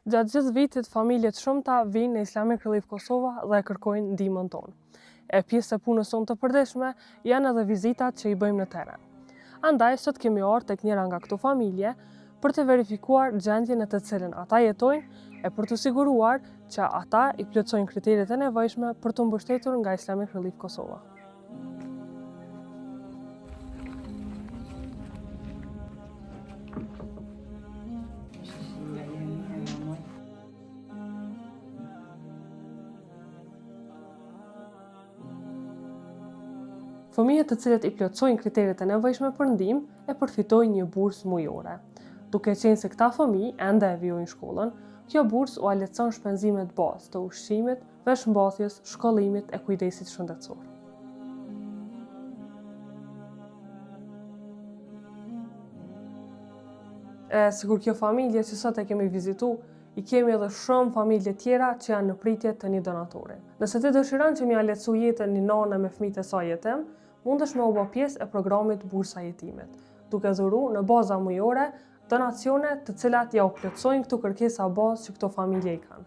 Gjatë gjithë vitit, familjet shumëta vinë në Islamic Relief Kosova dhe kërkojnë ndihmën tonë. E pjesë e punës sonë të përditshme janë edhe vizitat që i bëjmë në teren. Andaj, sot kemi ardhur tek njëra nga këto familje për të verifikuar gjendjen në të cilën ata jetojnë e për të siguruar që ata i plotësojnë kriteret e nevojshme për të mbështetur nga Islamic Relief Kosova. Fëmijët të cilët i plotësojnë kriteret e nevojshme për ndihmë e përfitojnë një bursë mujore. Duke qenë se këta fëmijë ende e vijojnë shkollën, kjo bursë u lehtëson shpenzimet bazë të ushqimit, veshmbathjes, shkollimit e kujdesit shëndetësor. Sikur kjo familje që sot e kemi vizitu, i kemi edhe shumë familje tjera që janë në pritje të një donatori. Nëse ti dëshiron që m'ia lehtësoj jetën një nane me fëmijët e saj jetim, mundesh me u bë pjesë e programit Bursa Jetimit, duke dhuru në baza mujore donacione të cilat ja u plotësojnë këto kërkesa bazë që këto familje i kanë.